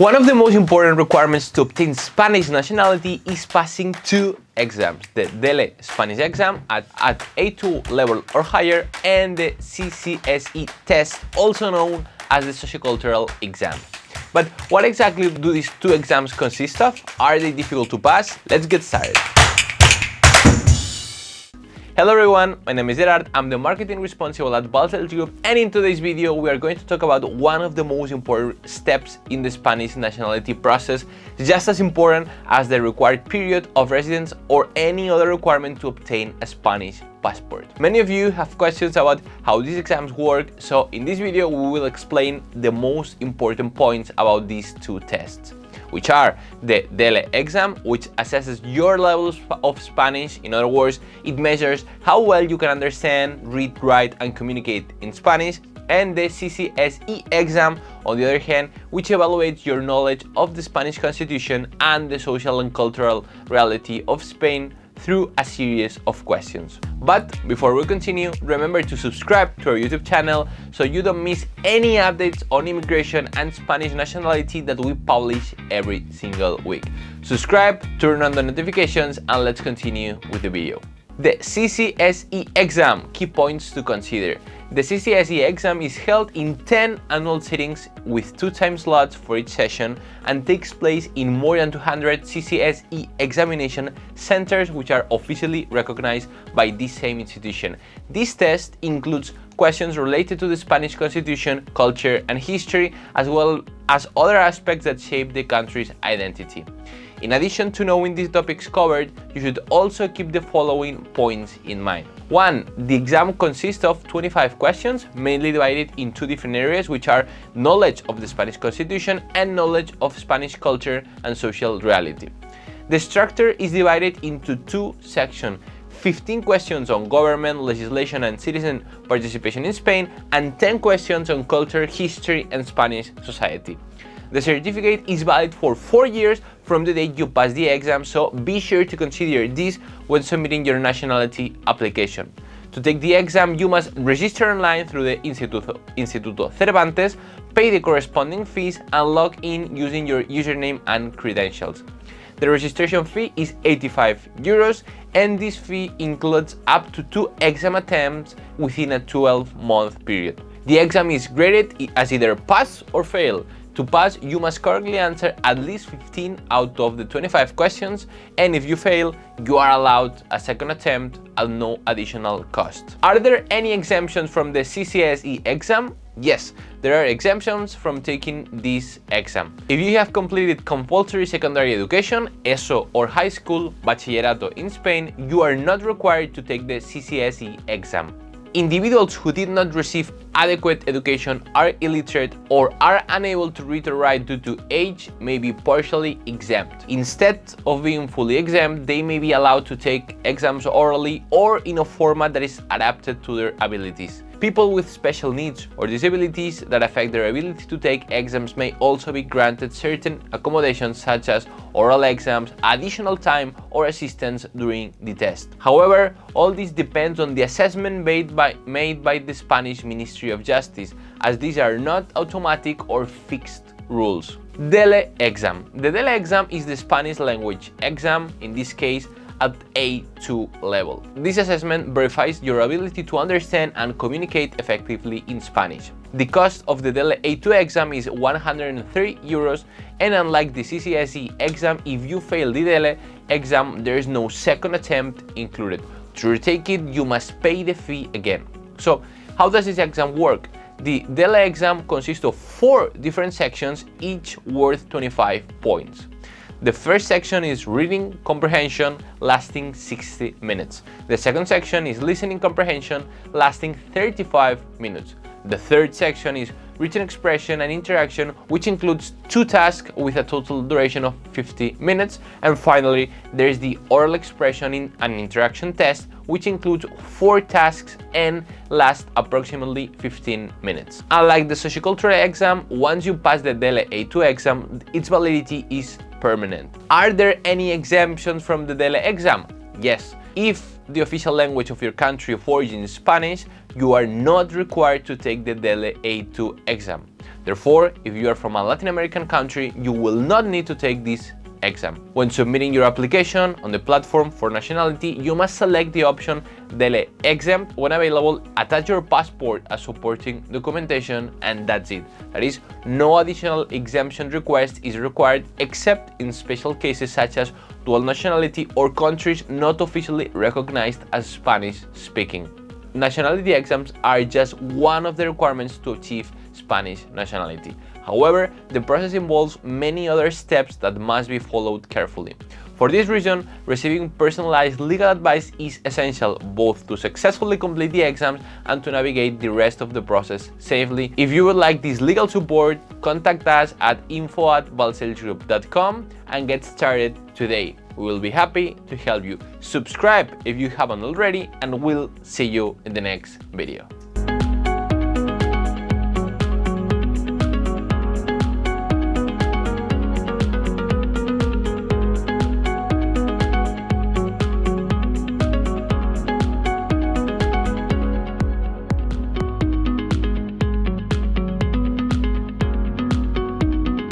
One of the most important requirements to obtain Spanish nationality is passing two exams: the DELE Spanish exam at A2 level or higher, and the CCSE test, also known as the sociocultural exam. But what exactly do these two exams consist of? Are they difficult to pass? Let's get started. Hello everyone, my name is Gerard, I'm the marketing responsible at Balsel Group, and in today's video we are going to talk about one of the most important steps in the Spanish nationality process, just as important as the required period of residence or any other requirement to obtain a Spanish passport. Many of you have questions about how these exams work, so in this video we will explain the most important points about these two tests, which are the DELE exam, which assesses your levels of Spanish. In other words, it measures how well you can understand, read, write, and communicate in Spanish, and the CCSE exam, on the other hand, which evaluates your knowledge of the Spanish Constitution and the social and cultural reality of Spain through a series of questions. But before we continue, remember to subscribe to our YouTube channel so you don't miss any updates on immigration and Spanish nationality that we publish every single week. Subscribe, turn on the notifications, and let's continue with the video. The CCSE exam, key points to consider. The CCSE exam is held in 10 annual sittings with 2 time slots for each session and takes place in more than 200 CCSE examination centers which are officially recognized by this same institution. This test includes questions related to the Spanish Constitution, culture, and history, as well as other aspects that shape the country's identity. In addition to knowing these topics covered, you should also keep the following points in mind. 1. The exam consists of 25 questions, mainly divided in 2 different areas, which are knowledge of the Spanish Constitution and knowledge of Spanish culture and social reality. The structure is divided into 2 sections: 15 questions on government, legislation, and citizen participation in Spain, and 10 questions on culture, history, and Spanish society. The certificate is valid for 4 years from the date you pass the exam, so be sure to consider this when submitting your nationality application. To take the exam, you must register online through the Instituto Cervantes, pay the corresponding fees, and log in using your username and credentials. The registration fee is 85 euros, and this fee includes up to 2 exam attempts within a 12-month period. The exam is graded as either pass or fail. To pass, you must correctly answer at least 15 out of the 25 questions, and if you fail, you are allowed a second attempt at no additional cost. Are there any exemptions from the CCSE exam? Yes, there are exemptions from taking this exam. If you have completed compulsory secondary education, ESO, or high school, bachillerato in Spain, you are not required to take the CCSE exam. Individuals who did not receive adequate education, are illiterate, or are unable to read or write due to age may be partially exempt. Instead of being fully exempt, they may be allowed to take exams orally or in a format that is adapted to their abilities. People with special needs or disabilities that affect their ability to take exams may also be granted certain accommodations such as oral exams, additional time, or assistance during the test. However, all this depends on the assessment made by the Spanish Ministry of Justice, as these are not automatic or fixed rules. DELE exam. The DELE exam is the Spanish language exam, in this case at A2 level. This assessment verifies your ability to understand and communicate effectively in Spanish. The cost of the DELE A2 exam is 103 euros, and unlike the CCSE exam, if you fail the DELE exam, there is no second attempt included. To retake it, you must pay the fee again. So, how does this exam work? The DELE exam consists of 4 different sections, each worth 25 points. The first section is reading comprehension, lasting 60 minutes. The second section is listening comprehension, lasting 35 minutes. The third section is written expression and interaction, which includes 2 tasks with a total duration of 50 minutes. And finally, there is the oral expression and interaction test, which includes 4 tasks and lasts approximately 15 minutes. Unlike the sociocultural exam, once you pass the DELE A2 exam, its validity is permanent. Are there any exemptions from the DELE exam? Yes. If the official language of your country of origin is Spanish, you are not required to take the DELE A2 exam. Therefore, if you are from a Latin American country, you will not need to take this exam. When submitting your application on the platform for nationality, you must select the option DELE exempt. When available, attach your passport as supporting documentation, and that's it. That is, no additional exemption request is required except in special cases such as dual nationality or countries not officially recognized as Spanish speaking. Nationality exams are just one of the requirements to achieve Spanish nationality. However, the process involves many other steps that must be followed carefully. For this reason, receiving personalized legal advice is essential both to successfully complete the exams and to navigate the rest of the process safely. If you would like this legal support, contact us at info@balcelgroup.com and get started today. We will be happy to help you. Subscribe if you haven't already, and we'll see you in the next video.